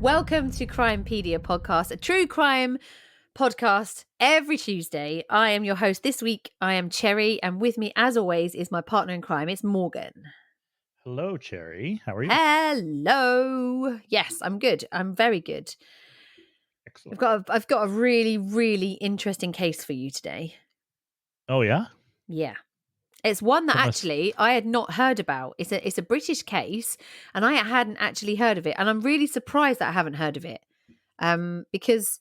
Welcome to Crimepedia Podcast, a true crime podcast every Tuesday. I am your host this week. I am Cherry, and with me, as always, is my partner in crime. It's Morgan. Hello, Cherry. How are you? Hello. Yes, I'm good. I'm very good. Excellent. I've got a really, really interesting case for you today. Oh, yeah? Yeah. It's one that actually I had not heard about. It's a British case, and I hadn't actually heard of it. And I'm really surprised that I haven't heard of it. Because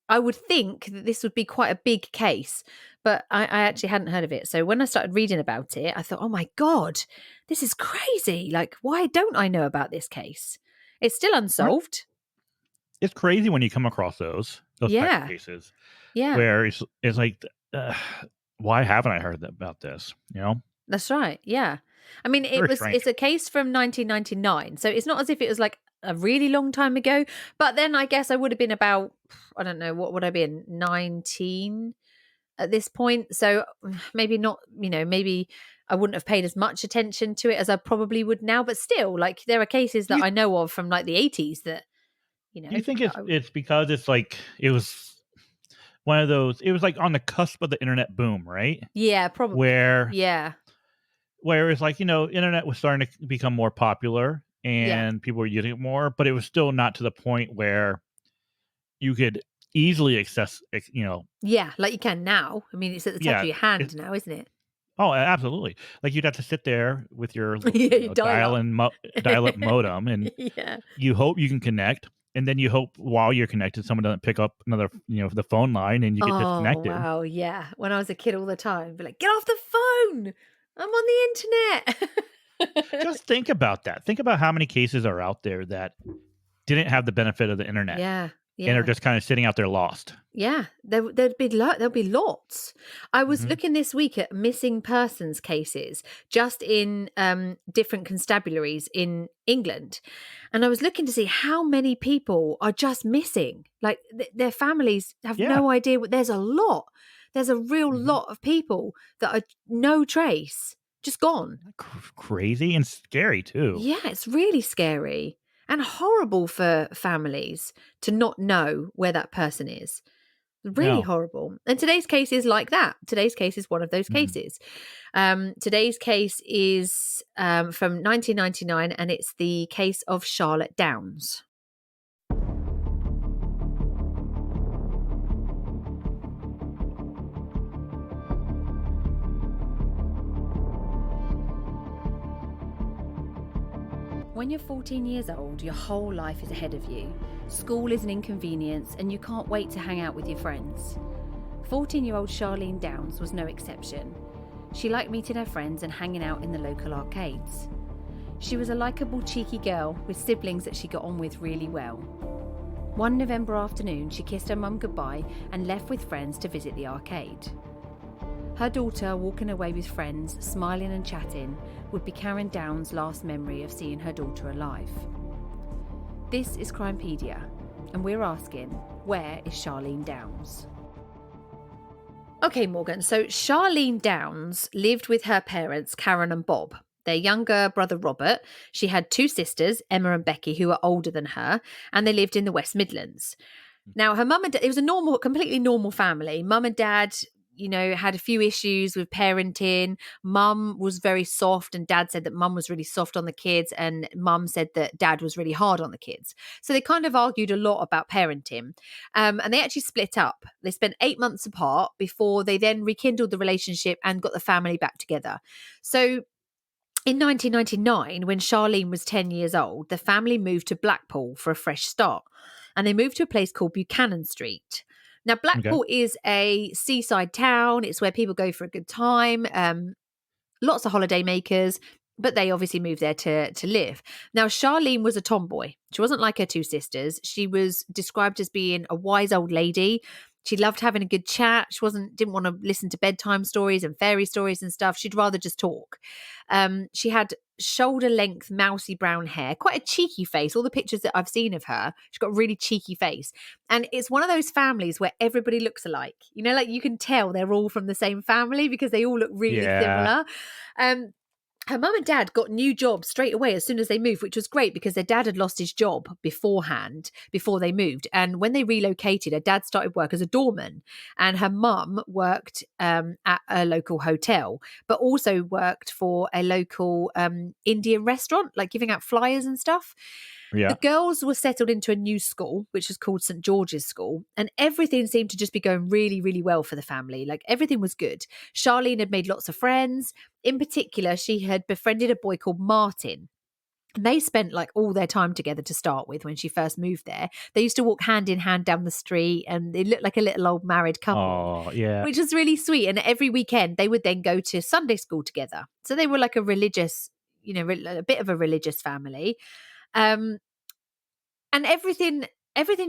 I would think that this would be quite a big case, but I actually hadn't heard of it. So when I started reading about it, I thought, oh my God, this is crazy. Like, why don't I know about this case? It's still unsolved. It's crazy when you come across those type Yeah. of cases Yeah. where it's like, why haven't I heard about this? You know? That's right. Yeah. I mean, it's a case from 1999. So it's not as if it was like a really long time ago. But then I guess I would have been about, I don't know, what would I be, 19 at this point? So maybe not, maybe I wouldn't have paid as much attention to it as I probably would now. But still, like, there are cases that I know of from like the 80s that, Do you think it's because it's like, it was one of those, it was like on the cusp of the internet boom, right? Yeah, probably. Where it's like, internet was starting to become more popular and people were using it more, but it was still not to the point where you could easily access, Yeah, like you can now. I mean, it's at the top of your hand now, isn't it? Oh, absolutely. Like, you'd have to sit there with your dial-up modem, and you hope you can connect, and then you hope while you're connected, someone doesn't pick up another, the phone line, and you get disconnected. Oh, wow, yeah. When I was a kid all the time, I'd be like, get off the phone! I'm on the internet! Just think about that. Think about how many cases are out there that didn't have the benefit of the internet. Yeah. And are just kind of sitting out there lost. Yeah, there'll be lots. I was looking this week at missing persons cases just in different constabularies in England. And I was looking to see how many people are just missing. Like their families have no idea. There's a lot. There's a real lot of people that are no trace, just gone. Crazy and scary too. Yeah, it's really scary. And horrible for families to not know where that person is. Really horrible. And today's case is like that. Today's case is one of those cases. Today's case is from 1999, and it's the case of Charlotte Downes. When you're 14 years old, your whole life is ahead of you. School is an inconvenience and you can't wait to hang out with your friends. 14-year-old Charlene Downes was no exception. She liked meeting her friends and hanging out in the local arcades. She was a likeable, cheeky girl with siblings that she got on with really well. One November afternoon, she kissed her mum goodbye and left with friends to visit the arcade. Her daughter, walking away with friends, smiling and chatting, would be Karen Downes' last memory of seeing her daughter alive. This is Crimepedia, and we're asking, where is Charlene Downes? Okay, Morgan, so Charlene Downes lived with her parents, Karen and Bob. Their younger brother, Robert. She had two sisters, Emma and Becky, who were older than her, and they lived in the West Midlands. Now, her mum and dad, it was a completely normal family. Mum and dad, had a few issues with parenting. Mum was very soft, and dad said that mum was really soft on the kids, and mum said that dad was really hard on the kids. So they kind of argued a lot about parenting. And they actually split up. They spent 8 months apart before they then rekindled the relationship and got the family back together. So in 1999, when Charlene was 10 years old, the family moved to Blackpool for a fresh start. And they moved to a place called Buchanan Street. Now, Blackpool is a seaside town. It's where people go for a good time. Lots of holiday makers, but they obviously moved there to live. Now, Charlene was a tomboy. She wasn't like her two sisters. She was described as being a wise old lady. She loved having a good chat. She didn't want to listen to bedtime stories and fairy stories and stuff. She'd rather just talk. She had shoulder-length, mousy brown hair, quite a cheeky face. All the pictures that I've seen of her, she's got a really cheeky face. And it's one of those families where everybody looks alike. Like you can tell they're all from the same family because they all look really similar. her mum and dad got new jobs straight away as soon as they moved, which was great because their dad had lost his job beforehand, before they moved. And when they relocated, her dad started work as a doorman, and her mum worked at a local hotel, but also worked for a local Indian restaurant, like giving out flyers and stuff. The Yeah. girls were settled into a new school, which was called St. George's School, and everything seemed to just be going really, really well for the family. Like everything was good. Charlene had made lots of friends. In particular, she had befriended a boy called Martin. And they spent like all their time together to start with when she first moved there. They used to walk hand in hand down the street and they looked like a little old married couple, Oh, yeah. which was really sweet. And every weekend they would then go to Sunday school together. So they were like a religious, a bit of a religious family. Um, and everything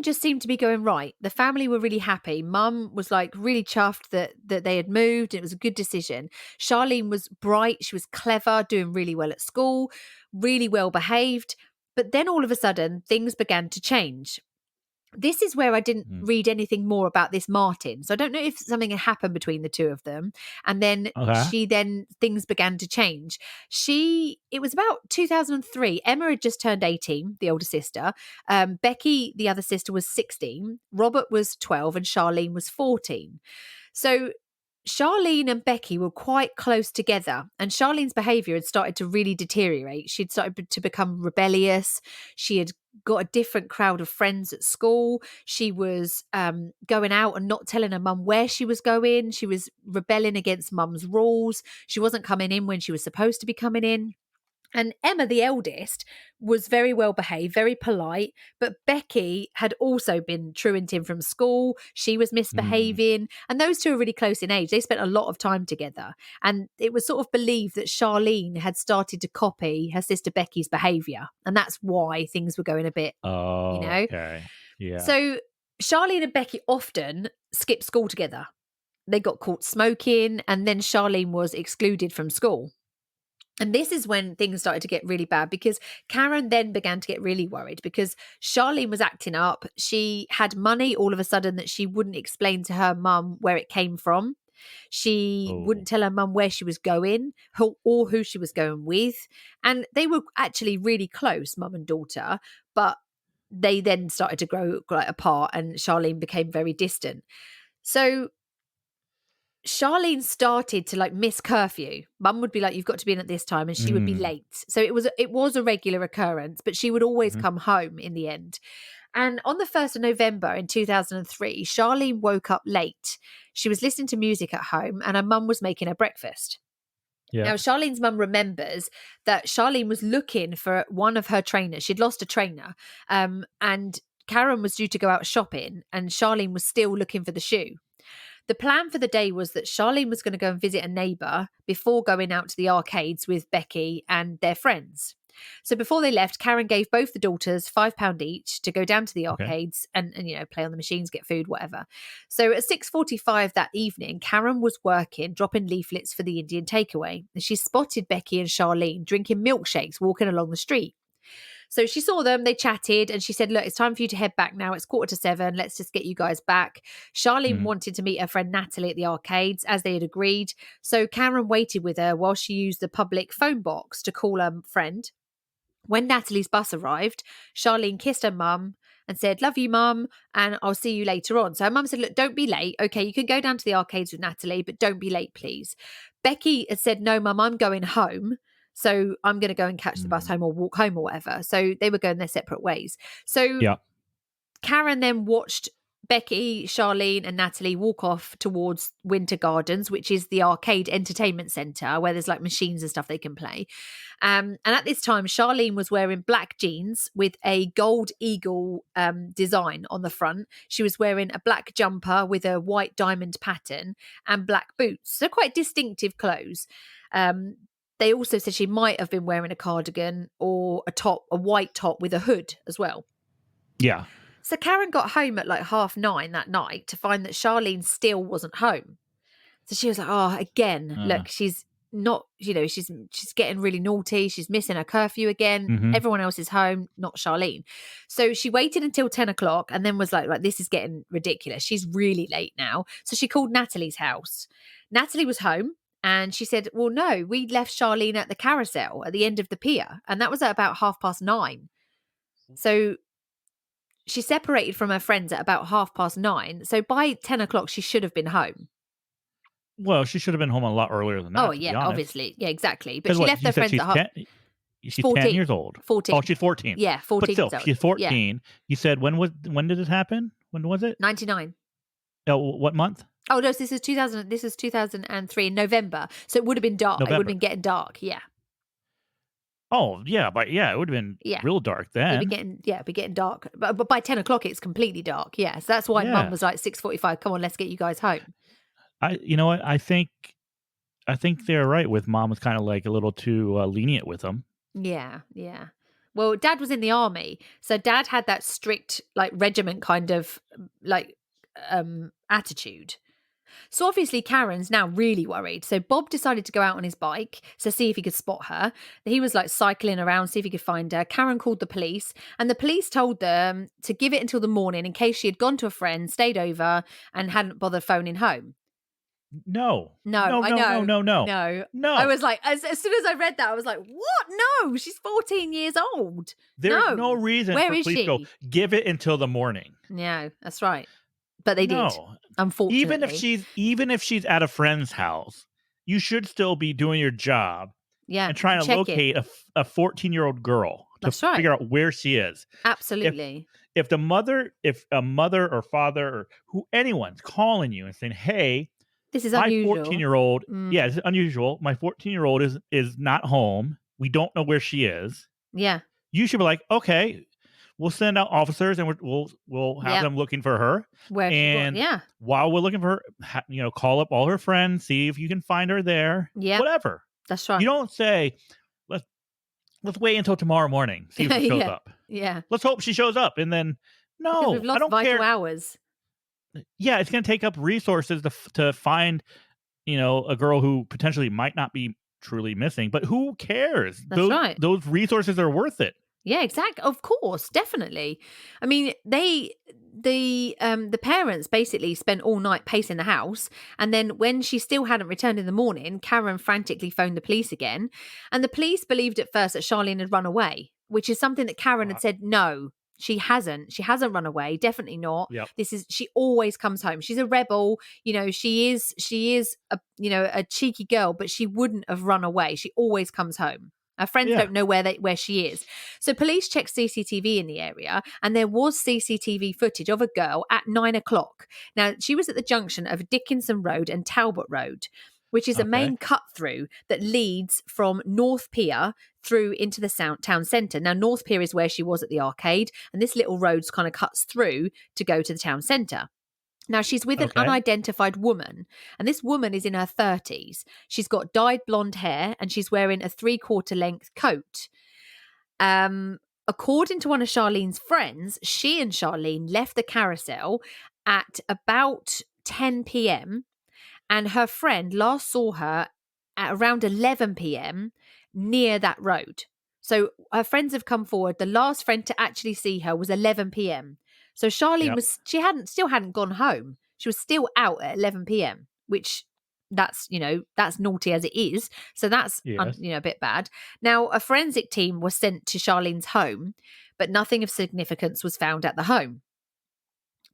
just seemed to be going right. The family were really happy. Mum was like really chuffed that they had moved. It was a good decision. Charlene was bright. She was clever, doing really well at school, really well behaved. But then all of a sudden, things began to change. This is where I didn't read anything more about this Martin. So I don't know if something had happened between the two of them. And then things began to change. It was about 2003. Emma had just turned 18, the older sister. Becky, the other sister, was 16. Robert was 12 and Charlene was 14. So Charlene and Becky were quite close together, and Charlene's behaviour had started to really deteriorate. She'd started to become rebellious. She had got a different crowd of friends at school. She was going out and not telling her mum where she was going. She was rebelling against mum's rules. She wasn't coming in when she was supposed to be coming in. And Emma, the eldest, was very well behaved, very polite. But Becky had also been truanting from school. She was misbehaving. And those two are really close in age. They spent a lot of time together. And it was sort of believed that Charlene had started to copy her sister Becky's behaviour. And that's why things were going a bit, Okay. Yeah. So Charlene and Becky often skipped school together. They got caught smoking, and then Charlene was excluded from school. And this is when things started to get really bad, because Karen then began to get really worried because Charlene was acting up. She had money all of a sudden that she wouldn't explain to her mum where it came from. She wouldn't tell her mum where she was going or who she was going with. And they were actually really close, mum and daughter, but they then started to grow apart and Charlene became very distant. So Charlene started to like miss curfew. Mum would be like, you've got to be in at this time, and she would be late. So it was a regular occurrence, but she would always come home in the end. And on the 1st of November in 2003, Charlene woke up late. She was listening to music at home and her mum was making her breakfast. Yeah. Now, Charlene's mum remembers that Charlene was looking for one of her trainers. She'd lost a trainer, and Karen was due to go out shopping and Charlene was still looking for the shoe. The plan for the day was that Charlene was going to go and visit a neighbour before going out to the arcades with Becky and their friends. So before they left, Karen gave both the daughters £5 each to go down to the arcades and play on the machines, get food, whatever. So at 6:45 that evening, Karen was working, dropping leaflets for the Indian takeaway. And she spotted Becky and Charlene drinking milkshakes walking along the street. So she saw them, they chatted, and she said, look, it's time for you to head back now. It's 6:45. Let's just get you guys back. Charlene wanted to meet her friend Natalie at the arcades, as they had agreed. So Karen waited with her while she used the public phone box to call her friend. When Natalie's bus arrived, Charlene kissed her mum and said, love you, mum, and I'll see you later on. So her mum said, look, don't be late. Okay, you can go down to the arcades with Natalie, but don't be late, please. Becky had said, no, mum, I'm going home. So I'm going to go and catch the bus home or walk home or whatever. So they were going their separate ways. So Karen then watched Becky, Charlene and Natalie walk off towards Winter Gardens, which is the arcade entertainment centre where there's like machines and stuff they can play. And at this time, Charlene was wearing black jeans with a gold eagle design on the front. She was wearing a black jumper with a white diamond pattern and black boots. So quite distinctive clothes. They also said she might have been wearing a cardigan or a white top with a hood as well. Yeah. So Karen got home at like 9:30 that night to find that Charlene still wasn't home. So she was like, oh, again, look, she's not, she's getting really naughty. She's missing her curfew again. Everyone else is home, not Charlene. So she waited until 10 o'clock and then was like, this is getting ridiculous. She's really late now. So she called Natalie's house. Natalie was home. And she said, well, no, we left Charlene at the carousel at the end of the pier. And that was at about 9:30. So she separated from her friends at about 9:30. So by 10 o'clock, she should have been home. Well, she should have been home a lot earlier than that. Oh, to yeah, be honest. obviously. Yeah, exactly. But she What, left her friends she's at half. 10, she's 10 years old. 14. Oh, she's 14. Yeah, 14 But still, years old. she's 14. Yeah. You said when did it happen? When was it? 99. Oh, what month? Oh, no, this is 2000. This is 2003 in November. So it would have been dark. November. It would have been getting dark. Yeah. Oh, yeah, but yeah, it would have been real dark then. It'd be getting dark. But by 10 o'clock, it's completely dark. Yeah. So that's why Mum was like 6:45. Come on, let's get you guys home. You know what? I think they're right with Mom was kind of like a little too lenient with them. Yeah, yeah. Well, Dad was in the army, so Dad had that strict, like, regiment kind of like attitude. So obviously Karen's now really worried. So Bob decided to go out on his bike to see if he could spot her. He was like cycling around, see if he could find her. Karen called the police, and the police told them to give it until the morning in case she had gone to a friend, stayed over, and hadn't bothered phoning home. No. No. I was like, as soon as I read that, I was like, what? No, she's 14 years old. There's no reason Where for is police she? to go, give it until the morning. No, that's right. But they did, unfortunately. Even if she's at a friend's house, you should still be doing your job. Yeah, and trying to locate a 14-year-old girl to figure out where she is. Absolutely. If a mother or father or anyone's calling you and saying, "Hey, this is unusual. My 14-year-old, yeah, this is unusual. My 14-year-old is not home. We don't know where she is." Yeah. You should be like, "Okay, we'll send out officers and we'll have them looking for her. While we're looking for her, call up all her friends, see if you can find her there. Yeah, whatever. That's right. You don't say, let's wait until tomorrow morning, see if she shows up. Yeah. Let's hope she shows up, and then no, we've lost I don't vital care. hours. Yeah, it's going to take up resources to find, a girl who potentially might not be truly missing, but who cares? That's right. Those resources are worth it. Yeah, exactly. Of course, definitely. I mean, the parents basically spent all night pacing the house, and then when she still hadn't returned in the morning, Karen frantically phoned the police again, and the police believed at first that Charlene had run away, which is something that Karen had said no. She hasn't run away. Definitely not. Yep. She always comes home. She's a rebel. She is a cheeky girl, but she wouldn't have run away. She always comes home. Her friends don't know where she is. So police checked CCTV in the area, and there was CCTV footage of a girl at 9 o'clock. Now, she was at the junction of Dickinson Road and Talbot Road, which is a main cut through that leads from North Pier through into the town centre. Now, North Pier is where she was at the arcade, and this little road kind of cuts through to go to the town centre. Now, she's with an unidentified woman, and this woman is in her 30s. She's got dyed blonde hair, and she's wearing a 3/4 length coat. According to one of Charlene's friends, she and Charlene left the carousel at about 10 p.m, and her friend last saw her at around 11 p.m. near that road. So her friends have come forward. The last friend to actually see her was 11 p.m. So Charlene still hadn't gone home. She was still out at 11 p.m, which that's naughty as it is. So that's, a bit bad. Now, a forensic team was sent to Charlene's home, but nothing of significance was found at the home.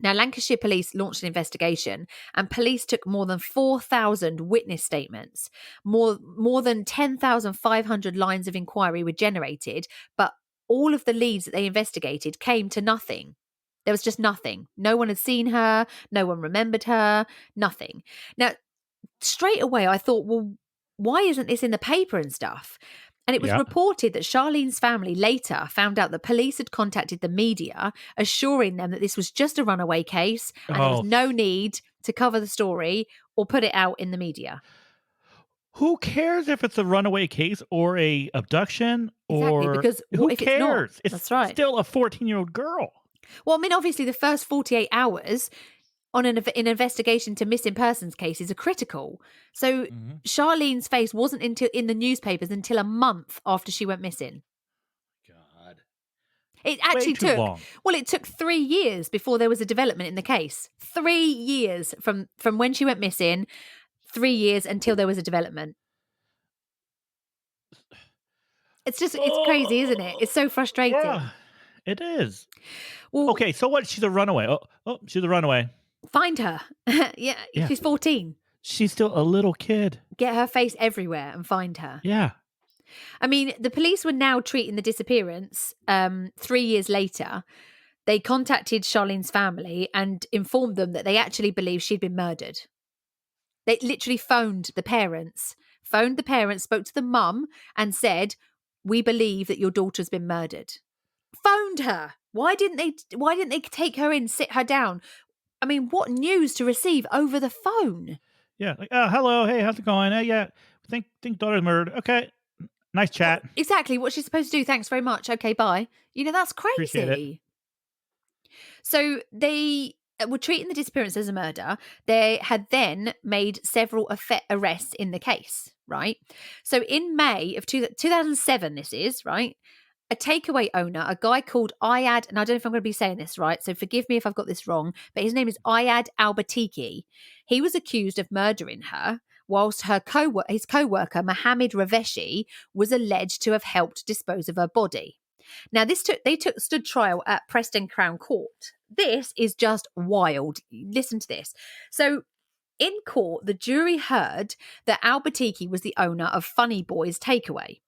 Now, Lancashire police launched an investigation, and police took more than 4,000 witness statements. More than 10,500 lines of inquiry were generated, but all of the leads that they investigated came to nothing. There was just nothing. No one had seen her. No one remembered her. Nothing. Now, straight away, I thought, well, why isn't this in the paper and stuff? And it was reported that Charlene's family later found out that police had contacted the media, assuring them that this was just a runaway case and there was no need to cover the story or put it out in the media. Who cares if it's a runaway case or a abduction? Exactly, because who if cares? It's not? That's right. Still a 14-year-old girl. Well, I mean, obviously, the first 48 hours on an investigation to missing persons cases are critical. So Charlene's face wasn't in the newspapers until a month after she went missing. God. It actually took long. Well, it took 3 years before there was a development in the case. 3 years from when she went missing 3 years until there was a development. It's crazy, isn't it? It's so frustrating. Yeah, it is. Well, Okay, so what? She's a runaway. Oh, she's a runaway. find her. Yeah, she's 14. She's still a little kid. Get her face everywhere and find her. Yeah. I mean, the police were now treating the disappearance 3 years later. They contacted Charlene's family and informed them that they actually believed she'd been murdered. They literally phoned the parents, spoke to the mum and said, "We believe that your daughter's been murdered." Phoned her. Why didn't they take her in, sit her down? I mean, what news to receive over the phone? Yeah. Like, hello. Hey, how's it going? Yeah. Think daughter's murdered. Okay. Nice chat. Well, exactly. What's she supposed to do? Thanks very much. Okay, bye. That's Appreciate it. crazy. So they were treating the disappearance as a murder. They had then made several arrests in the case, right? So in May of 2007, this is, right? A takeaway owner, a guy called Iyad, and I don't know if I'm going to be saying this right, so forgive me if I've got this wrong, but his name is Iyad Albatiki. He was accused of murdering her, whilst his co-worker, Mohammed Raveshi, was alleged to have helped dispose of her body. Now, stood trial at Preston Crown Court. This is just wild. Listen to this. So, in court, the jury heard that Albatiki was the owner of Funny Boys Takeaway,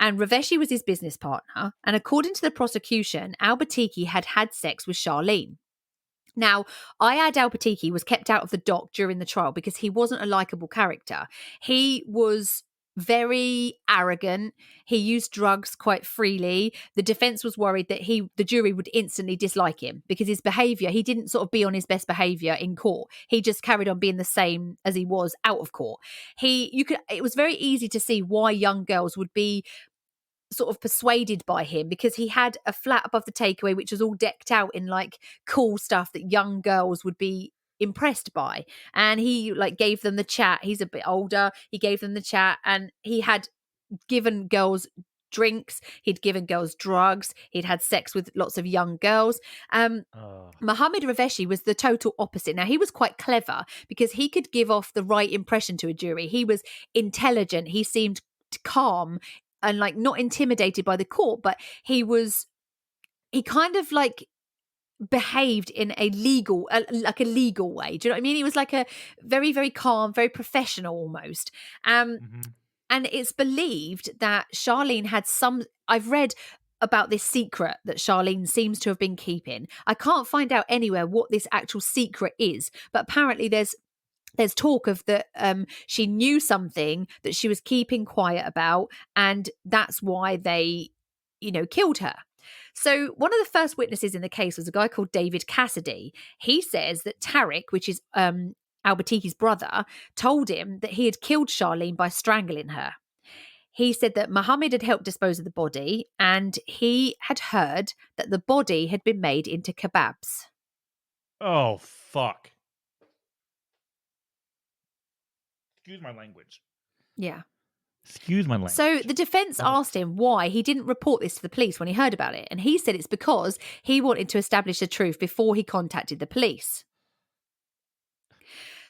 and Raveshi was his business partner. And according to the prosecution, Albatiki had had sex with Charlene. Now, Iyad Albatiki was kept out of the dock during the trial because he wasn't a likable character. He was very arrogant. He used drugs quite freely. The defense was worried that the jury would instantly dislike him because his behavior, he didn't sort of be on his best behavior in court. He just carried on being the same as he was out of court. It was very easy to see why young girls would be sort of persuaded by him, because he had a flat above the takeaway which was all decked out in like cool stuff that young girls would be impressed by, and he like gave them the chat. He's a bit older. He gave them the chat, and he had given girls drinks, he'd given girls drugs, he'd had sex with lots of young girls. Mohammed Raveshi was the total opposite. Now, he was quite clever because he could give off the right impression to a jury. He was intelligent, he seemed calm and like not intimidated by the court, but he kind of like behaved in a legal way. Do you know what I mean? He was like a very, very calm, very professional almost. And it's believed that Charlene had I've read about this secret that Charlene seems to have been keeping. I can't find out anywhere what this actual secret is, but apparently there's talk of that she knew something that she was keeping quiet about, and that's why they, killed her. So one of the first witnesses in the case was a guy called David Cassidy. He says that Tariq, which is Albatiki's brother, told him that he had killed Charlene by strangling her. He said that Mohammed had helped dispose of the body, and he had heard that the body had been made into kebabs. Oh, fuck. Excuse my language. Yeah. Excuse my language. So the defense asked him why he didn't report this to the police when he heard about it. And he said it's because he wanted to establish the truth before he contacted the police.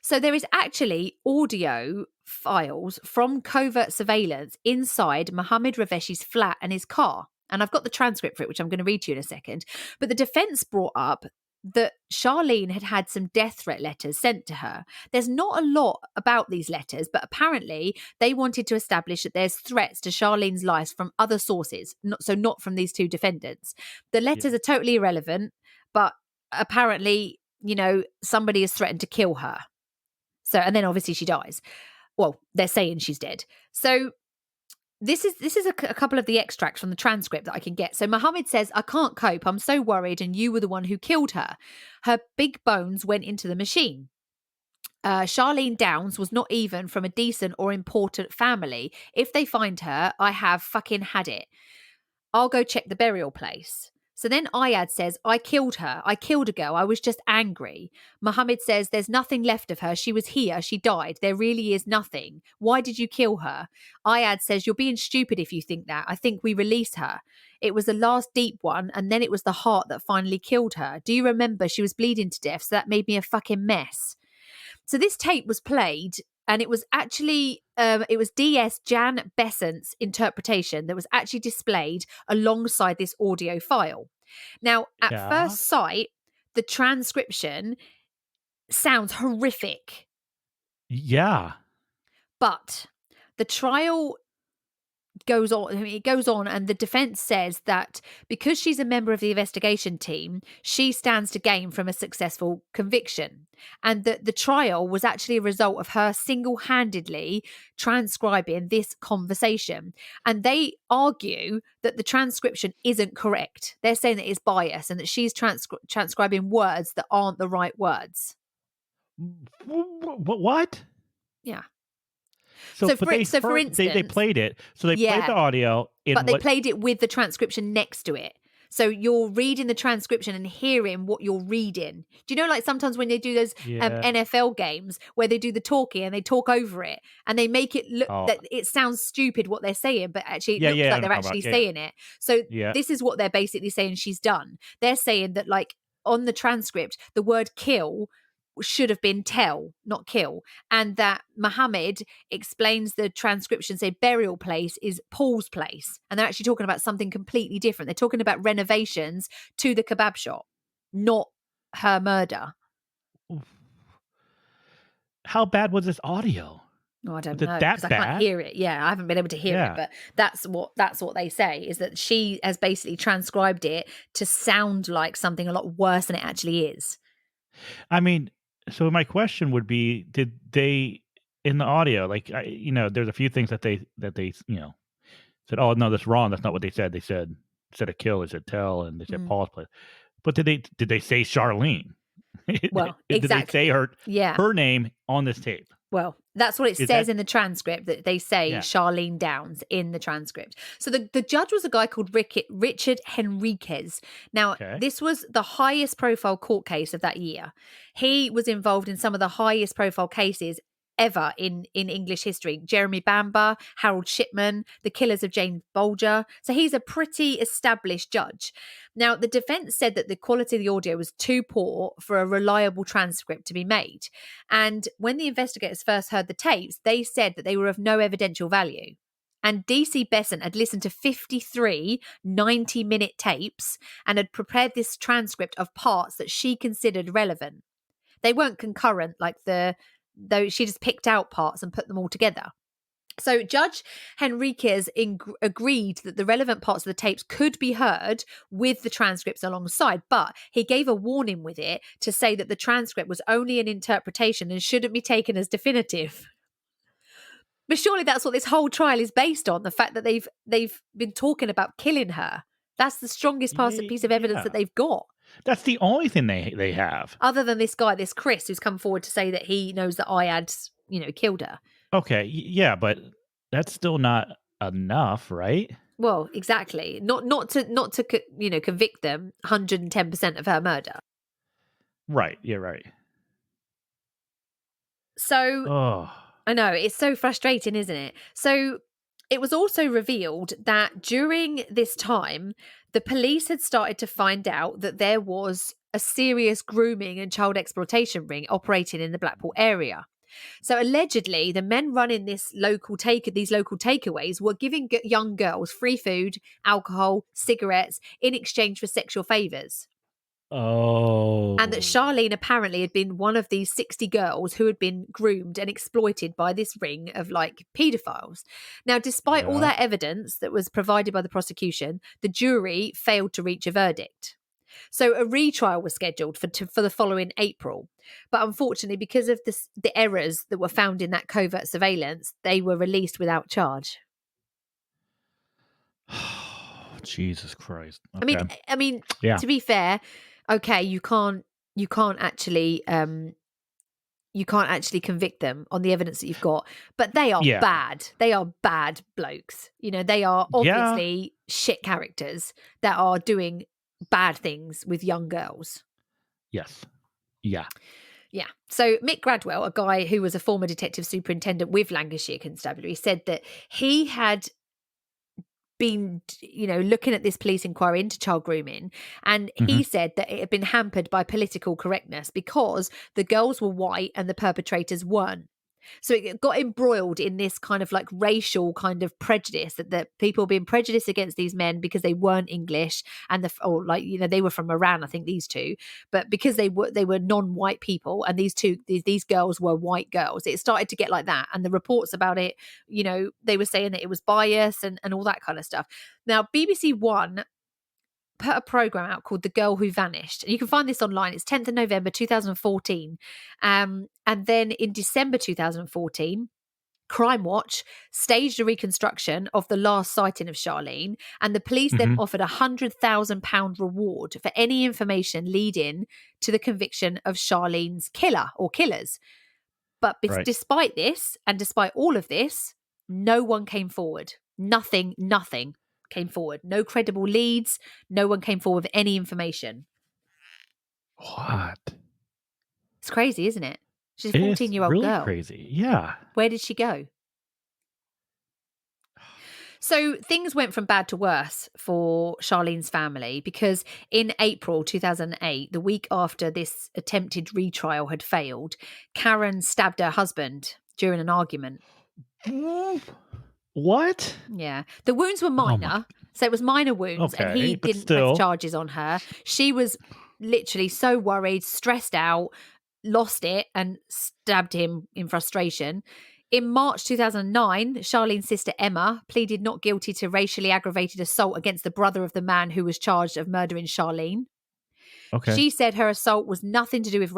So there is actually audio files from covert surveillance inside Mohammed Raveshi's flat and his car. And I've got the transcript for it, which I'm going to read to you in a second. But the defense brought up that Charlene had had some death threat letters sent to her. There's not a lot about these letters, but apparently they wanted to establish that there's threats to Charlene's life from other sources, not from these two defendants. The letters are totally irrelevant, but apparently, somebody has threatened to kill her. So, and then obviously she dies. Well, they're saying she's dead. So this is a couple of the extracts from the transcript that I can get. So Mohammed says, "I can't cope. I'm so worried, and you were the one who killed her. Her big bones went into the machine. Charlene Downes was not even from a decent or important family. If they find her, I have fucking had it. I'll go check the burial place." So then Iyad says, "I killed her. I killed a girl. I was just angry." Mohammed says, "There's nothing left of her. She was here. She died. There really is nothing. Why did you kill her?" Iyad says, "You're being stupid if you think that. I think we release her. It was the last deep one, and then it was the heart that finally killed her. Do you remember? She was bleeding to death, so that made me a fucking mess." So this tape was played and it was actually it was DS Jan Besant's interpretation that was actually displayed alongside this audio file. Now, at Yeah. first sight, the transcription sounds horrific, Yeah. but the trial goes on. I mean, it goes on, and the defense says that because she's a member of the investigation team, she stands to gain from a successful conviction, and that the trial was actually a result of her single-handedly transcribing this conversation. And they argue that the transcription isn't correct. They're saying that it's biased and that she's transcribing words that aren't the right words. What? Yeah. So, So but for they so for heard, they instance, played it. So they played the yeah, audio in but they what? played it with the transcription next to it. So you're reading the transcription and hearing what you're reading. Do you know, like sometimes when they do those Yeah. NFL games where they do the talking and they talk over it and they make it look Oh, that it sounds stupid what they're saying, but actually it yeah, looks yeah. I like know they're what you're talking actually about. Yeah, saying it. So yeah. this is what they're basically saying she's done. They're saying that, like, on the transcript, the word kill should have been tell, not kill. And that Muhammad explains the transcription, say burial place is Paul's place. And they're actually talking about something completely different. They're talking about renovations to the kebab shop, not her murder. How bad was this audio? Oh, I don't Was it know, because that I can't bad? hear it. Yeah, I haven't been able to hear it, Yeah. but that's what they say, is that she has basically transcribed it to sound like something a lot worse than it actually is. I mean, so my question would be: did they in the audio, like, there's a few things that they said, "Oh no, that's wrong. That's not what they said." They said instead of kill, they said tell, and they said Mm. Paul's place. But did they say Charlene? Well, Did they say exactly. Yeah. her name on this tape? Well, that's what it Is says that in the transcript, that they say yeah? Charlene Downes in the transcript. So the judge was a guy called Richard Henriquez. Now, Okay. this was the highest profile court case of that year. He was involved in some of the highest profile cases ever in English history. Jeremy Bamber, Harold Shipman, the killers of James Bolger. So he's a pretty established judge. Now, the defense said that the quality of the audio was too poor for a reliable transcript to be made. And when the investigators first heard the tapes, they said that they were of no evidential value. And DC Besant had listened to 53 90-minute tapes and had prepared this transcript of parts that she considered relevant. They weren't concurrent, like though she just picked out parts and put them all together. So Judge Henriquez agreed that the relevant parts of the tapes could be heard with the transcripts alongside, but he gave a warning with it to say that the transcript was only an interpretation and shouldn't be taken as definitive. But surely that's what this whole trial is based on, the fact that they've been talking about killing her. That's the strongest piece of evidence that Yeah. they've got. That's the only thing they have. Other than this guy, this Chris, who's come forward to say that he knows that I had, killed her. Okay, yeah, but that's still not enough, right? Well, exactly. Not to convict them 110% of her murder. Right. Yeah. Right. So Oh. I know, it's so frustrating, isn't it? So it was also revealed that during this time, the police had started to find out that there was a serious grooming and child exploitation ring operating in the Blackpool area. So allegedly, the men running these local takeaways were giving young girls free food, alcohol, cigarettes in exchange for sexual favours. Oh. And that Charlene apparently had been one of these 60 girls who had been groomed and exploited by this ring of, like, paedophiles. Now, despite all Yeah. that evidence that was provided by the prosecution, the jury failed to reach a verdict. So a retrial was scheduled for the following April. But unfortunately, because of the errors that were found in that covert surveillance, they were released without charge. Jesus Christ. I Okay. mean, Yeah. to be fair, okay, you can't actually convict them on the evidence that you've got, but they are Yeah. bad. They are bad blokes. They are Yeah. obviously shit characters that are doing bad things with young girls. Yes. Yeah. Yeah. So Mick Gradwell, a guy who was a former detective superintendent with Lancashire Constabulary, said that he had been, looking at this police inquiry into child grooming, and he said that it had been hampered by political correctness because the girls were white and the perpetrators weren't. So it got embroiled in this kind of like racial kind of prejudice that people being prejudiced against these men because they weren't English and or like, you know, they were from Iran, I think these two, but because they were non-white people and these girls were white girls, it started to get like that. And the reports about it, you know, they were saying that it was bias and all that kind of stuff. Now, BBC One put a program out called The Girl Who Vanished. And you can find this online. It's 10th of November 2014. And then in December 2014, Crime Watch staged a reconstruction of the last sighting of Charlene, and the police then offered £100,000 reward for any information leading to the conviction of Charlene's killer or killers. But despite this, and despite all of this, no one came forward. Nothing came forward. No credible leads. No one came forward with any information. What? It's crazy, isn't it? She's a 14-year-old really girl. Crazy. Yeah. Where did she go? So things went from bad to worse for Charlene's family because in April 2008, the week after this attempted retrial had failed, Karen stabbed her husband during an argument. What? Yeah. The wounds were minor. So it was minor wounds, and he didn't press charges on her. She was literally so worried, stressed out, lost it, and stabbed him in frustration. In March 2009, Charlene's sister Emma pleaded not guilty to racially aggravated assault against the brother of the man who was charged of murdering Charlene. Okay. She said her assault was nothing to do with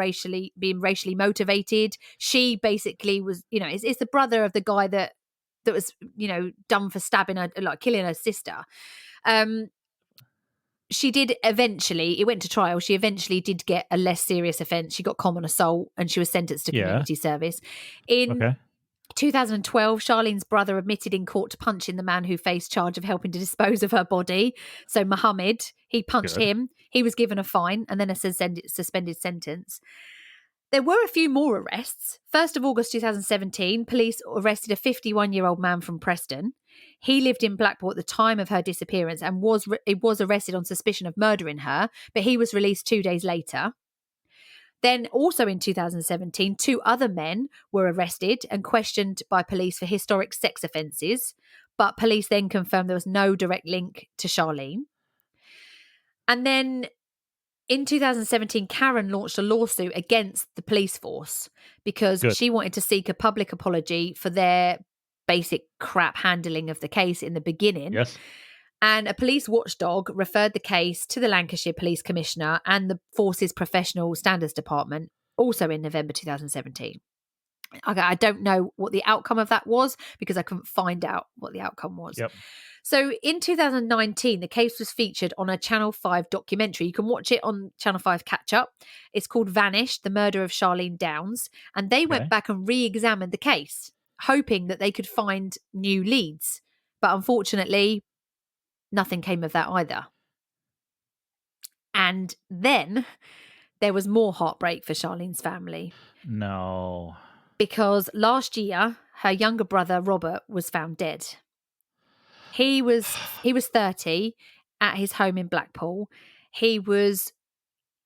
being racially motivated. She basically was, you know, it's the brother of the guy that was, you know, done for stabbing her, like killing her sister. She did eventually, it went to trial. She eventually did get a less serious offence. She got common assault and she was sentenced to community service. In 2012, Charlene's brother admitted in court to punching the man who faced charge of helping to dispose of her body. So Mohammed, he punched him. He was given a fine and then a suspended sentence. There were a few more arrests. 1st of August 2017, police arrested a 51-year-old man from Preston. He lived in Blackpool at the time of her disappearance and was arrested on suspicion of murdering her, but he was released 2 days later. Then also in 2017, 2 other men were arrested and questioned by police for historic sex offences, but police then confirmed there was no direct link to Charlene. And then in 2017, Karen launched a lawsuit against the police force because she wanted to seek a public apology for their basic crap handling of the case in the beginning. Yes. And a police watchdog referred the case to the Lancashire Police Commissioner and the Force's Professional Standards Department, also in November 2017. I don't know what the outcome of that was because I couldn't find out what the outcome was. Yep. So in 2019, the case was featured on a Channel 5 documentary. You can watch it on Channel 5 Catch Up. It's called Vanished, the Murder of Charlene Downes. And they went back and re-examined the case, hoping that they could find new leads. But unfortunately, nothing came of that either. And then there was more heartbreak for Charlene's family. No. Because last year, her younger brother, Robert, was found dead. He was 30 at his home in Blackpool. He was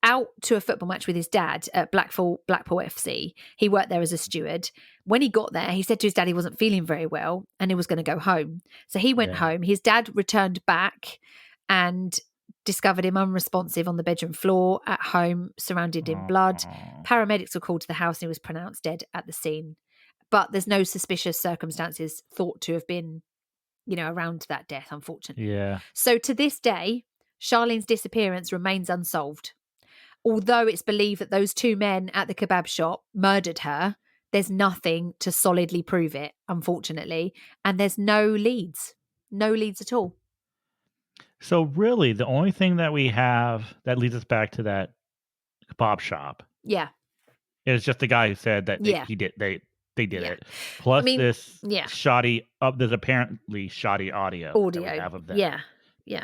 out to a football match with his dad at Blackpool FC. He worked there as a steward. When he got there, he said to his dad he wasn't feeling very well and he was going to go home. So he went home. His dad returned back and discovered him unresponsive on the bedroom floor at home, surrounded in blood. Paramedics were called to the house and he was pronounced dead at the scene. But there's no suspicious circumstances thought to have been, you know, around that death, unfortunately. Yeah. So to this day, Charlene's disappearance remains unsolved. Although it's believed that those 2 men at the kebab shop murdered her, there's nothing to solidly prove it, unfortunately. And there's no leads at all. So really, the only thing that we have that leads us back to that kebab shop, is just the guy who said that he did they did it. Plus this shoddy there's apparently shoddy audio that we have of them. Yeah.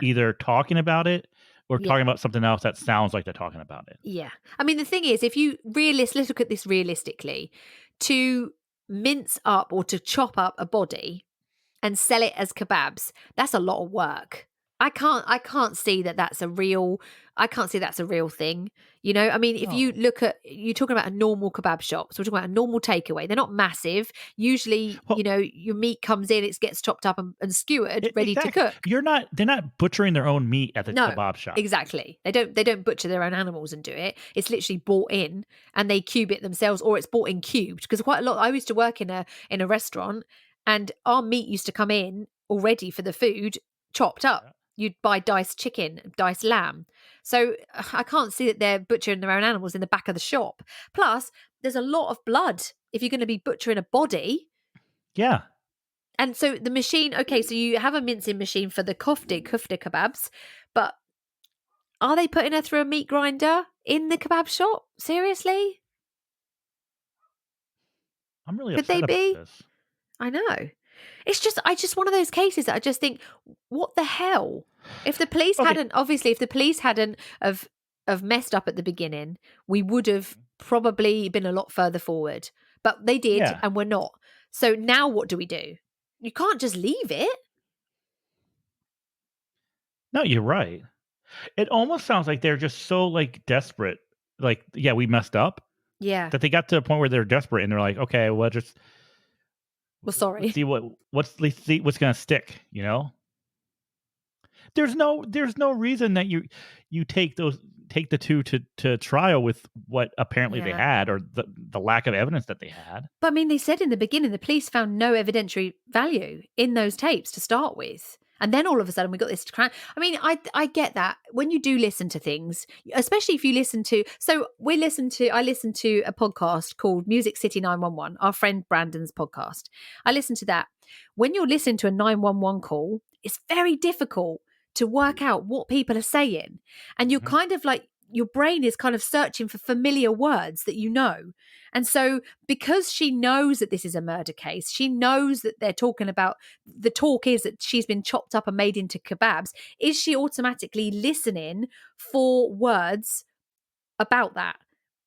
Either talking about it or talking about something else that sounds like they're talking about it. Yeah. I mean, the thing is, if you let's look at this realistically, to mince up or to chop up a body and sell it as kebabs, that's a lot of work. I can't see that that's a real. I can't see that's a real thing. You know, I mean, if you No. look at, you're talking about a normal kebab shop. So we're talking about a normal takeaway. They're not massive. Usually, you Well, know, your meat comes in, it gets chopped up and skewered, ready to exactly. cook. They're not butchering their own meat at the No, kebab shop. exactly. They don't butcher their own animals and do it. It's literally bought in and they cube it themselves, or it's bought in cubed. Because quite a lot, I used to work in a restaurant, and our meat used to come in already for the food, chopped up. Yeah. You'd buy diced chicken, diced lamb. So I can't see that they're butchering their own animals in the back of the shop. Plus, there's a lot of blood if you're going to be butchering a body. Yeah. And so the machine, okay, so you have a mincing machine for the kofta kebabs, but are they putting her through a meat grinder in the kebab shop? Seriously? I'm really Could they upset about be? this. I know. I just one of those cases that I just think, what the hell? If the police Okay. hadn't, obviously, if the police hadn't of messed up at the beginning, we would have probably been a lot further forward. But they did, Yeah. and we're not. So now what do we do? You can't just leave it. No, you're right. It almost sounds like they're just so like desperate. Like, yeah, we messed up. Yeah. That they got to a point where they're desperate and they're like, okay, well, just Well, let's sorry. see let's see what's gonna stick. You know, there's no reason that you take the two to trial with what apparently they Yeah. had, or the lack of evidence that they had. But I mean, they said in the beginning the police found no evidentiary value in those tapes to start with. And then all of a sudden we got this crime. I mean, I get that when you do listen to things, especially if you listen to. So I listened to a podcast called Music City 911, our friend Brandon's podcast. I listened to that. When you're listening to a 911 call, it's very difficult to work out what people are saying, and you're Mhm. kind of like, your brain is kind of searching for familiar words that you know. And so, because she knows that this is a murder case, she knows that they're talking about, the talk is that she's been chopped up and made into kebabs. Is she automatically listening for words about that?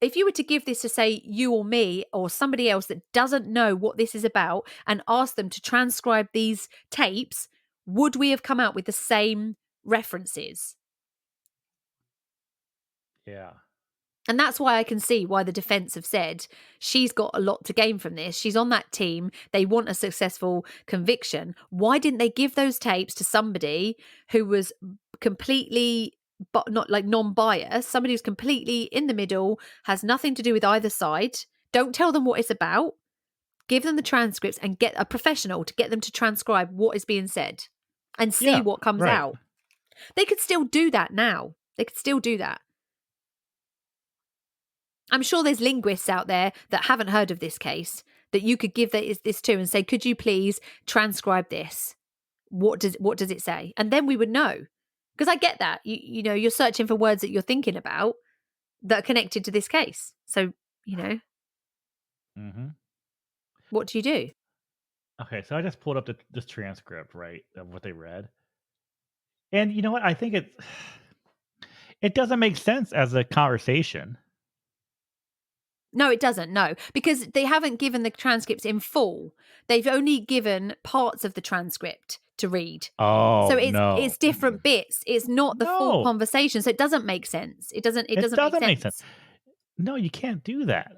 If you were to give this to, say, you or me or somebody else that doesn't know what this is about and ask them to transcribe these tapes, would we have come out with the same references? Yeah. And that's why I can see why the defense have said she's got a lot to gain from this. She's on that team. They want a successful conviction. Why didn't they give those tapes to somebody who was completely, but not like non-biased, somebody who's completely in the middle, has nothing to do with either side? Don't tell them what it's about. Give them the transcripts and get a professional to get them to transcribe what is being said and see Yeah. what comes Right. out. They could still do that now. They could still do that. I'm sure there's linguists out there that haven't heard of this case that you could give this to and say, could you please transcribe this? What does it say? And then we would know. Because I get that. You know, you're searching for words that you're thinking about that are connected to this case. So, you know, Hmm. what do you do? Okay, so I just pulled up this transcript, right, of what they read, and you know what? I think it doesn't make sense as a conversation. No, it doesn't. No, because they haven't given the transcripts in full. They've only given parts of the transcript to read. So Oh it's no. different bits. It's not the full No, conversation. So it doesn't make sense. It it doesn't make doesn't make sense. sense. No, you can't do that.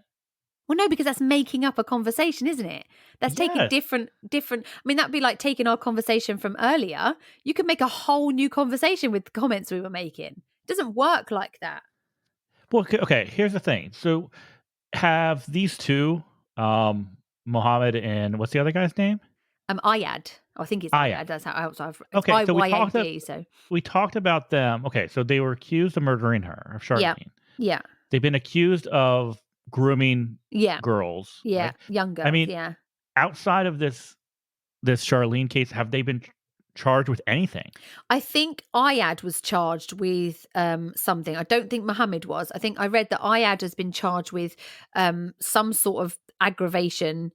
Well, no, because that's making up a conversation, isn't it? That's taking Yes. different. I mean, that'd be like taking our conversation from earlier. You could make a whole new conversation with the comments we were making. It doesn't work like that. Well, okay, here's the thing. So, have these two, Mohammed and what's the other guy's name? Iyad. I think it's Aya. Iyad. That's how it's Okay, so IYAD. So we talked about them. Okay, so they were accused of murdering her, of yeah, Charlene. yeah, They've been accused of grooming yeah, girls, yeah. right? Young I girls. mean, Yeah. outside of this Charlene case, have they been charged with anything? I think Iyad was charged with something. I don't think Mohammed was. I think I read that Iyad has been charged with some sort of aggravation,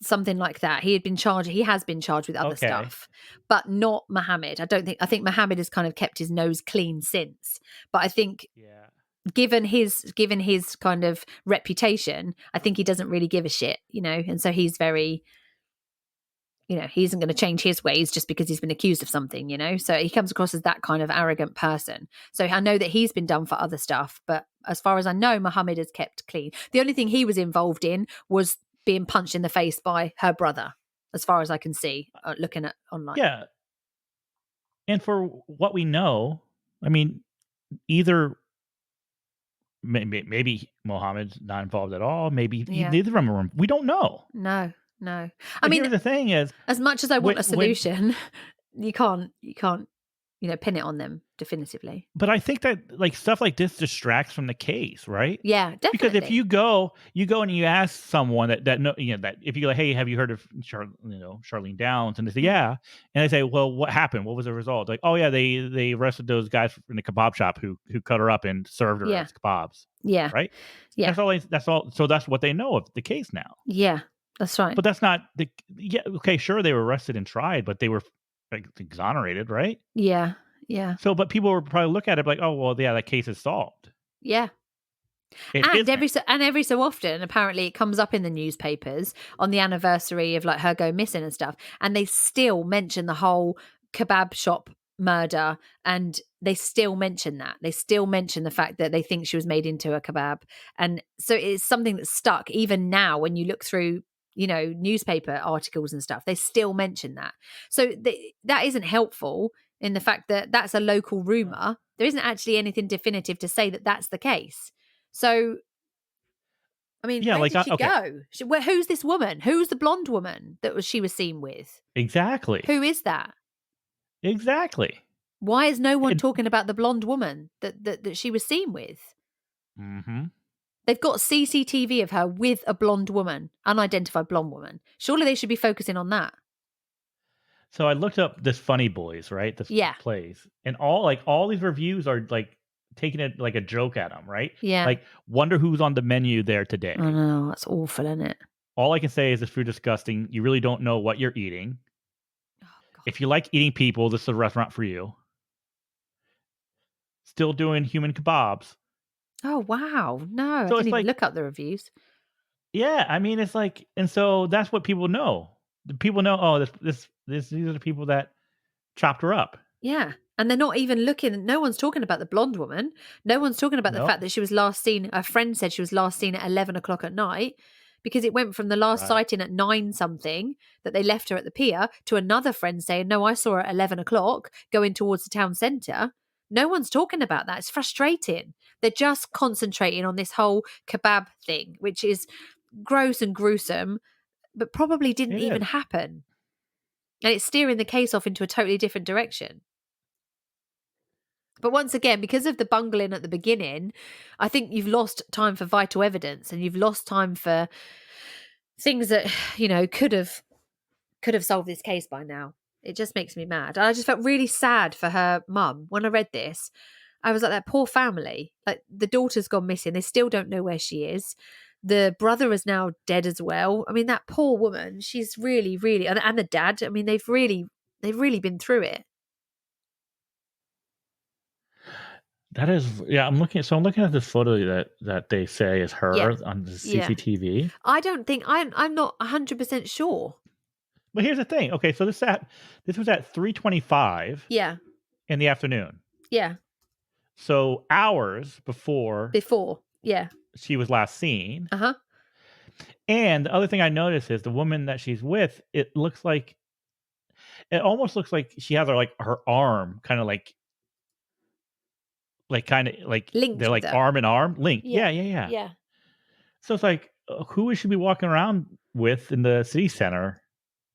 something like that. He has been charged with other Okay. stuff, but not Mohammed. I think Mohammed has kind of kept his nose clean since. But I think Yeah. given his kind of reputation, I think he doesn't really give a shit, you know, and so he's very he isn't going to change his ways just because he's been accused of something, So he comes across as that kind of arrogant person. So I know that he's been done for other stuff, but as far as I know, Mohammed has kept clean. The only thing he was involved in was being punched in the face by her brother, as far as I can see, looking at online. Yeah. And for what we know, I mean, either maybe Mohammed's not involved at all. Maybe neither of them are. We don't know. No. I But mean, here's the thing: is as much as I want a solution, you can't, pin it on them definitively. But I think that stuff like this distracts from the case, right? Yeah, definitely. Because if you go and you ask someone that know, that if you go, hey, have you heard of Charlene Downes? And they say, yeah, and they say, well, what happened? What was the result? Like, oh yeah, they arrested those guys in the kebab shop who cut her up and served her as kebabs. Yeah, right. Yeah, that's all. So that's what they know of the case now. Yeah, that's right. But that's not the. Yeah, okay, sure, they were arrested and tried, but they were exonerated, right? Yeah. So, but people would probably look at it like, oh, well, yeah, that case is solved. Yeah. And every so often, apparently, it comes up in the newspapers on the anniversary of her go missing and stuff, and they still mention the whole kebab shop murder, and they still mention that. They still mention the fact that they think she was made into a kebab, and so it's something that's stuck even now when you look through newspaper articles and stuff. They still mention that, so that isn't helpful in the fact that that's a local rumor. There isn't actually anything definitive to say that that's the case. So, I mean, where did she go? Who's this woman? Who's the blonde woman that she was seen with? Exactly. Who is that? Exactly. Why is no one talking about the blonde woman that she was seen with? Mm-hmm. They've got CCTV of her with a blonde woman, unidentified blonde woman. Surely they should be focusing on that. So I looked up this Funny Boys, right? This plays, and all these reviews are taking it like a joke at them, right? Yeah. Wonder who's on the menu there today. I know, that's awful, isn't it? All I can say is this food disgusting. You really don't know what you're eating. Oh, God. If you like eating people, this is a restaurant for you. Still doing human kebabs. Oh, wow. No, so I didn't even look up the reviews. Yeah, I mean, it's and so that's what people know. The people know, oh, these are the people that chopped her up. Yeah. And they're not even looking. No one's talking about the blonde woman. No one's talking about the fact that she was last seen. A friend said she was last seen at 11 o'clock at night, because it went from the last sighting at 9 something that they left her at the pier to another friend saying, no, I saw her at 11 o'clock going towards the town centre. No one's talking about that. It's frustrating. They're just concentrating on this whole kebab thing, which is gross and gruesome, but probably didn't even happen. And it's steering the case off into a totally different direction. But once again, because of the bungling at the beginning, I think you've lost time for vital evidence, and you've lost time for things that, could have solved this case by now. It just makes me mad. And I just felt really sad for her mum. When I read this, I was like, that poor family. Like, the daughter's gone missing. They still don't know where she is. The brother is now dead as well. I mean, that poor woman, she's really, really, and the dad, I mean, they've really been through it. That is, I'm looking at this photo that they say is her on the CCTV. Yeah. I don't think, I'm not 100% sure. But here's the thing. Okay, so this was at 3:25. Yeah. In the afternoon. Yeah. So hours before. Yeah. She was last seen. Uh-huh. And the other thing I noticed is the woman that she's with, it almost looks like she has her arm kind of like linked, they're arm in arm linked. Yeah. So it's who should be walking around with in the city center?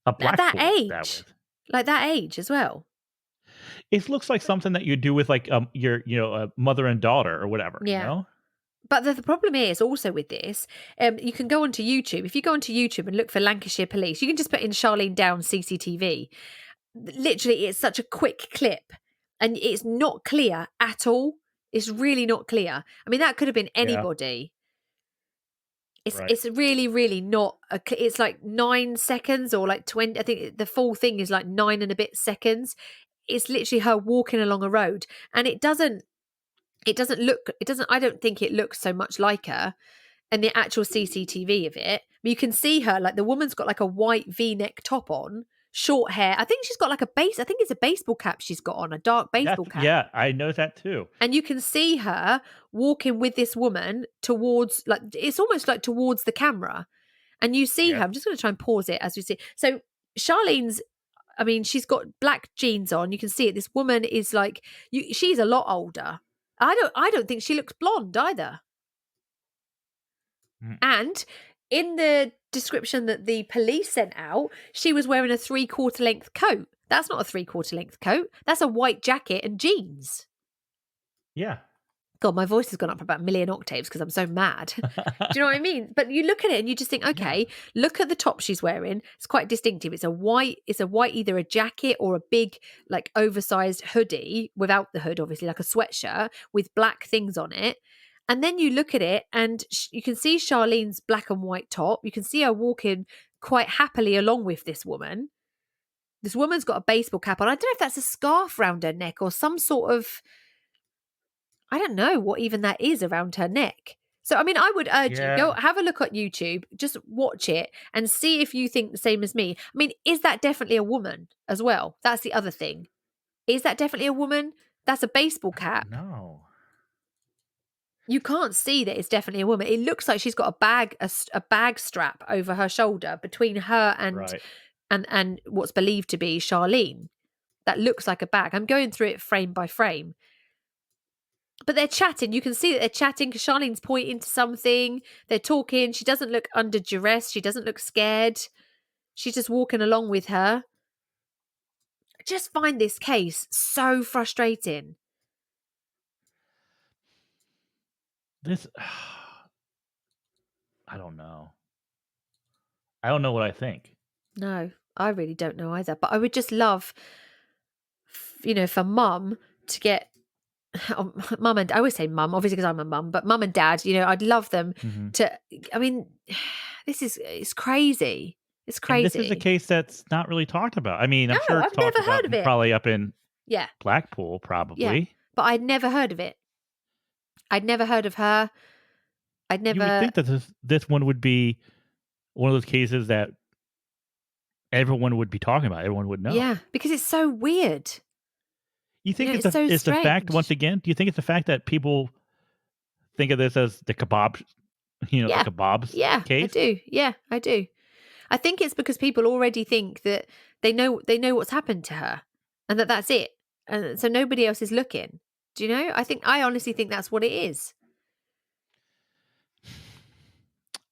A black that age, that age as well. It looks like something that you do with your a mother and daughter or whatever. Yeah. But the problem is also with this, you can go onto YouTube. If you go onto YouTube and look for Lancashire Police, you can just put in Charlene Downes CCTV. Literally, it's such a quick clip, and it's not clear at all. It's really not clear. I mean, that could have been anybody. Yeah. It's really, really not. It's 9 seconds or 20. I think the full thing is 9 and a bit seconds. It's literally her walking along a road, and it doesn't look. I don't think it looks so much like her. And the actual CCTV of it, you can see her the woman's got a white V-neck top on. short hair. I think she's got like I think it's a baseball cap she's got on, a dark baseball cap. Yeah, I noticed that too. And you can see her walking with this woman towards, like, it's almost like towards the camera. And you see her, I'm just going to try and pause it as we see. So Charlene's, I mean, she's got black jeans on. You can see it. This woman is like, she's a lot older. I don't think she looks blonde either. And in the description that the police sent out, she was wearing a 3/4 length coat. That's not a 3/4 length coat. That's a white jacket and jeans. Yeah. God, my voice has gone up about a million octaves because I'm so mad. Do you know what I mean? But you look at it and you just think, okay, look at the top she's wearing. It's quite distinctive. It's a white, either a jacket or a big, like, oversized hoodie without the hood, obviously, like a sweatshirt with black things on it. And then you look at it and you can see Charlene's black and white top. You can see her walking quite happily along with this woman. This woman's got a baseball cap on. I don't know if that's a scarf around her neck or some sort of, I don't know what even that is around her neck. So, I mean, I would urge you, go have a look at YouTube, just watch it and see if you think the same as me. I mean, is that definitely a woman as well? That's the other thing. Is that definitely a woman? That's a baseball cap. No. You can't see that it's definitely a woman. It looks like she's got a bag strap over her shoulder between her and what's believed to be Charlene. That looks like a bag. I'm going through it frame by frame. But they're chatting. You can see that they're chatting because Charlene's pointing to something. They're talking. She doesn't look under duress. She doesn't look scared. She's just walking along with her. I just find this case so frustrating. I don't know. I don't know what I think. No, I really don't know either. But I would just love, for mum to get, mum and I always say mum, obviously because I'm a mum, but mum and dad, I'd love them to. I mean, it's crazy. It's crazy. And this is a case that's not really talked about. I mean, I'm sure it's talked about probably up in Blackpool, probably. Yeah, but I'd never heard of it. I'd never heard of her. You would think that this one would be one of those cases that everyone would be talking about. Everyone would know. Yeah, because it's so weird. You think it's the fact, once again, do you think it's the fact that people think of this as the kebab, the kebabs case? I do. Yeah, I do. I think it's because people already think that they know what's happened to her and that's it. And so nobody else is looking. Do you know? I honestly think that's what it is.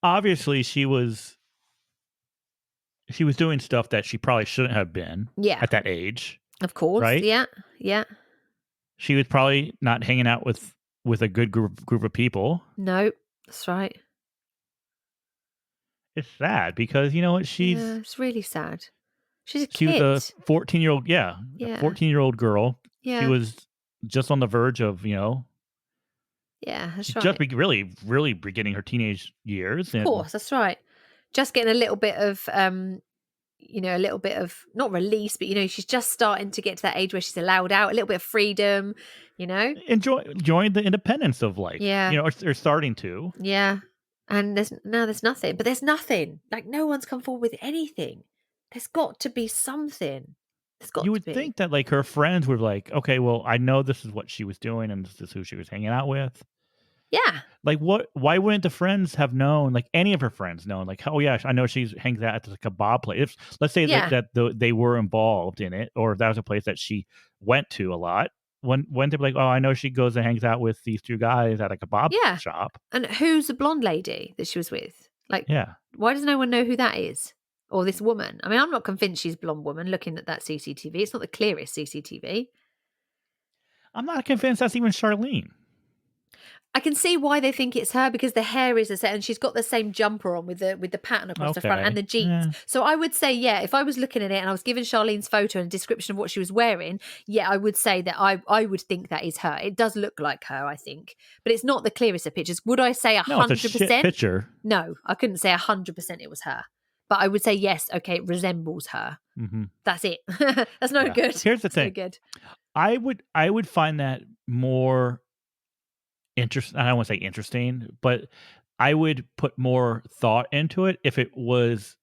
Obviously, she was doing stuff that she probably shouldn't have been at that age. Of course. Right? Yeah. Yeah. She was probably not hanging out with a good group of people. No, that's right. It's sad because you know what? It's really sad. She's a kid. She was a 14-year-old, 14-year-old girl. Yeah. She was just on the verge of, Yeah, that's right. Just really, really beginning her teenage years. Of course, that's right. Just getting a little bit of, not release, but she's just starting to get to that age where she's allowed out, a little bit of freedom, enjoying the independence of life. Yeah, or starting to. Yeah, and there's nothing. But there's nothing. Like no one's come forward with anything. There's got to be something. You would think that like her friends were like, okay, well, I know this is what she was doing, and this is who she was hanging out with. Yeah. Like what? Why wouldn't the friends have known? Like any of her friends known? Like, oh yeah, I know she hangs out at the kebab place. If let's say that they were involved in it, or if that was a place that she went to a lot. When they're like, oh, I know she goes and hangs out with these two guys at a kebab shop. And who's the blonde lady that she was with? Like, why does no one know who that is? Or this woman? I mean, I'm not convinced she's a blonde woman looking at that CCTV. It's not the clearest CCTV. I'm not convinced that's even Charlene. I can see why they think it's her because the hair is the same and she's got the same jumper on with the pattern across the front and the jeans. Yeah. So I would say, if I was looking at it and I was given Charlene's photo and a description of what she was wearing, I would say that I would think that is her. It does look like her, I think. But it's not the clearest of pictures. Would I say 100%? No, it's a shit picture. No, I couldn't say 100% it was her. But I would say, yes, okay, it resembles her. Mm-hmm. That's it. That's no good. Here's the thing. No good. I would find that more interesting. I don't want to say interesting, but I would put more thought into it if it was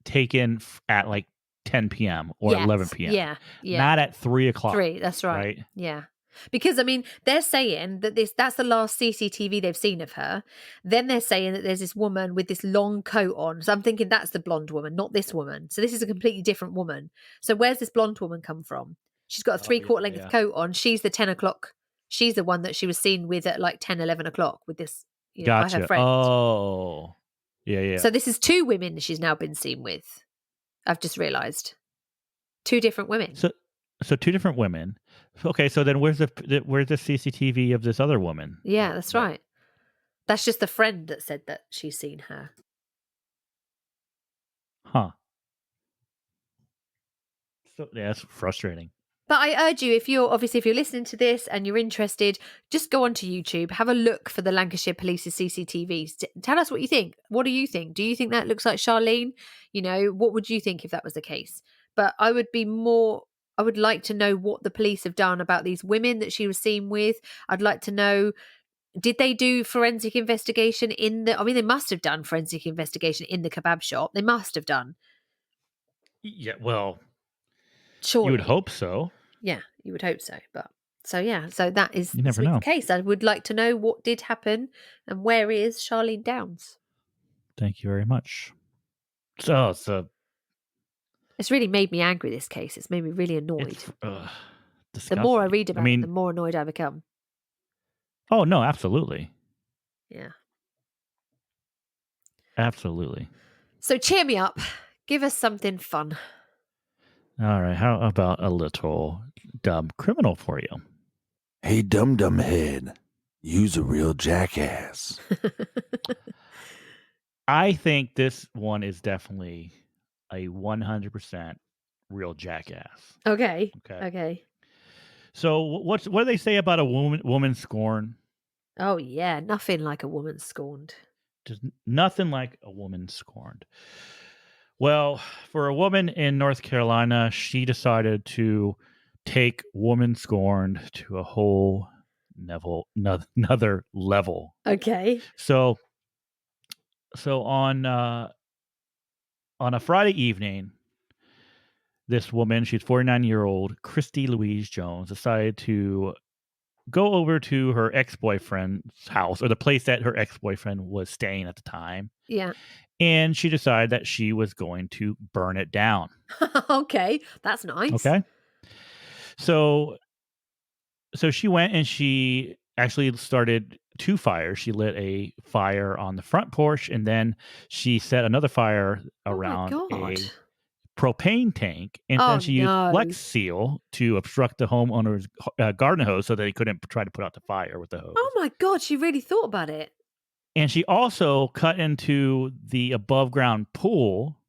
taken at like 10 p.m. or 11 p.m. Yeah. Not at 3 o'clock. 3, that's right. Right? Yeah. Because, I mean, they're saying that that's the last CCTV they've seen of her. Then they're saying that there's this woman with this long coat on. So I'm thinking that's the blonde woman, not this woman. So this is a completely different woman. So where's this blonde woman come from? She's got a 3/4 length coat on. She's the 10 o'clock. She's the one that she was seen with at like 10, 11 o'clock with this, by her friend. Oh. Yeah. So this is 2 women she's now been seen with. I've just realised. 2 different women. So 2 different women. Okay, so then where's the CCTV of this other woman? Yeah, that's right. That's just the friend that said that she's seen her. Huh. So yeah, that's frustrating. But I urge you, if you're listening to this and you're interested, just go onto YouTube, have a look for the Lancashire Police's CCTVs. Tell us what you think. What do you think? Do you think that looks like Charlene? What would you think if that was the case? But I would like to know what the police have done about these women that she was seen with. I'd like to know, did they do forensic investigation they must have done forensic investigation in the kebab shop. They must have done. Yeah, well, surely. You would hope so. Yeah, you would hope so. But so that is You never know. the case. I would like to know what did happen and where is Charlene Downes. Thank you very much. So it's really made me angry, this case. It's made me really annoyed. Disgusting. The more I read about it, the more annoyed I become. Oh, no, absolutely. Yeah. Absolutely. So cheer me up. Give us something fun. All right. How about a little dumb criminal for you? Hey, dum head. You's a real jackass. I think this one is definitely a 100% real jackass. Okay. So what do they say about a woman scorn? Oh yeah, nothing like a woman scorned. Just nothing like a woman scorned. Well, for a woman in North Carolina, she decided to take woman scorned to a whole another level. Okay. So on a Friday evening, this woman, she's 49-year-old Christy Louise Jones, decided to go over to her ex-boyfriend's house, or the place that her ex-boyfriend was staying at the time. Yeah. And she decided that she was going to burn it down. Okay, that's nice. Okay. So she went and she actually started 2 fires. She lit a fire on the front porch, and then she set another fire around a propane tank, and then she used Flex Seal to obstruct the homeowner's garden hose so that he couldn't try to put out the fire with the hose. Oh my God, she really thought about it. And she also cut into the above ground pool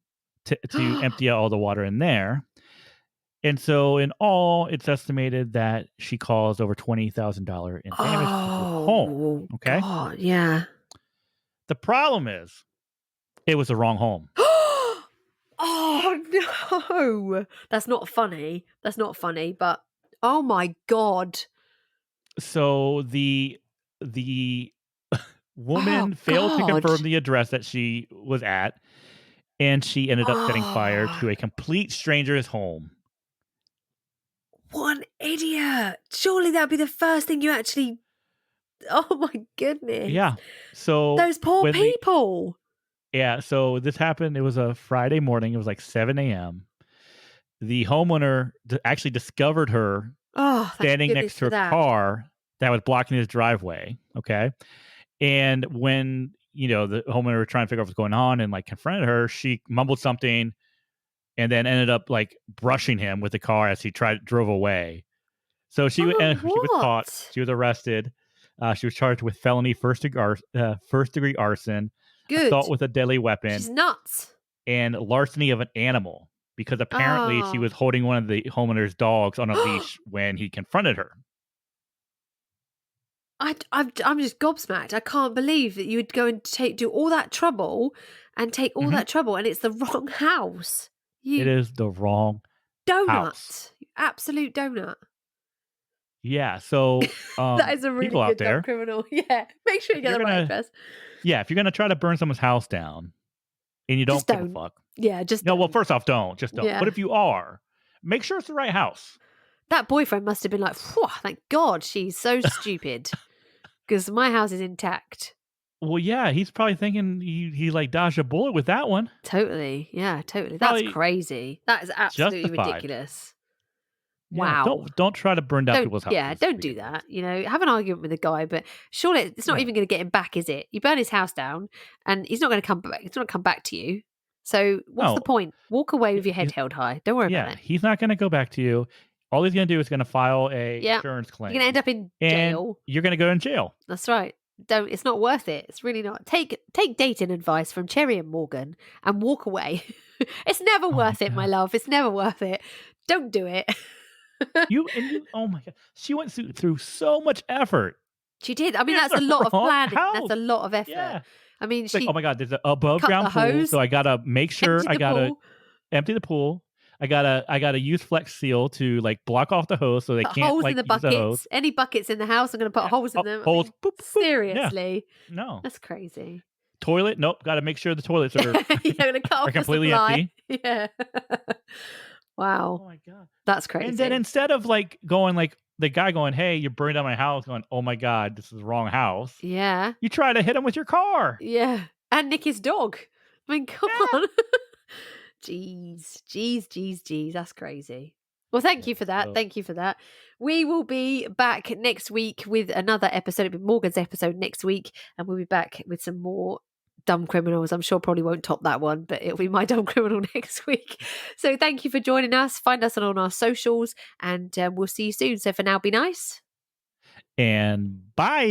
to empty out all the water in there. And so in all, it's estimated that she caused over $20,000 in damage to the home. Okay. God, yeah. The problem is it was the wrong home. Oh no. That's not funny, but oh my God. So the woman failed to confirm the address that she was at, and she ended up setting fire to a complete stranger's home. What an idiot. Surely that'd be the first thing you actually... Oh my goodness. Yeah. So those poor people. So this happened. It was a Friday morning. It was like 7 a.m. The homeowner actually discovered her standing next to her car that was blocking his driveway. Okay. And when, the homeowner was trying to figure out what's going on and like confronted her, she mumbled something and then ended up like brushing him with the car as he drove away. So she was caught. She was arrested. She was charged with felony first degree arson, assault with a deadly weapon. She's nuts. And larceny of an animal, because apparently she was holding one of the homeowner's dogs on a leash when he confronted her. I'm just gobsmacked. I can't believe that you would go and do all that trouble and take all that trouble, and it's the wrong house. It is the wrong house. You absolute donut. Yeah, so that is a really good dumb criminal. Yeah, make sure you get the right address. Yeah, if you're gonna try to burn someone's house down and you don't give a fuck, Yeah, just No, well, don't. first off, just don't. Yeah. But if you are, make sure it's the right house. That boyfriend must have been like, "Phew, thank God she's so stupid because my house is intact." Well, yeah, he's probably thinking he like dodged a bullet with that one. Totally. Yeah, totally. Probably That's crazy. That is absolutely justified. ridiculous. Yeah, Wow. don't try to burn down people's houses. Yeah, to don't do begin with. that. You know, have an argument with the guy, but surely it's not Yeah. even going to get him back, is it? You burn his house down and he's not going to come back. It's not going to come back to you. So what's the No. point? Walk away with your head He's- held high. Don't worry about Yeah, it. he's not going to go back to you. All he's going to do is going to file a Yeah. insurance claim. You're going to end up in and jail. You're going to go in jail. That's right. Don't. It's not worth it. It's really not. Take dating advice from Cherry and Morgan and walk away. It's never Oh my worth it, my God. love. It's never worth it. Don't do it. Oh my God, she went through so much effort. She did. I mean, It's that's a the lot of wrong planning. house. That's a lot of effort. Yeah. I mean, It's she like, oh my God, there's an above cut ground the pool, hose, so I gotta make sure emptied I the gotta pool, empty the pool. I gotta use Flex Seal to like block off the hose so they put can't holes like in the use the hose. buckets. Any buckets in the house, I'm going to put holes in them. I Holes. mean, Boop, boop, boop. Yeah. seriously, No that's crazy. toilet. Nope. Got to make sure the toilets are You're going to cut off the completely supply. empty. Yeah. Oh Wow, my God. that's crazy. And then instead of like going like the guy going, hey, you burned down my house, going, oh my God, this is the wrong house. Yeah, You try to hit him with your car. yeah, and nick his dog. I mean, come Yeah. on. Jeez. That's crazy. Well, thank you for that. So- Thank you for that. We will be back next week with another episode. It'll be Morgan's episode next week, and we'll be back with some more dumb criminals. I'm sure probably won't top that one, but it'll be my dumb criminal next week. So thank you for joining us. Find us on our socials, and we'll see you soon. So for now, be nice. And bye.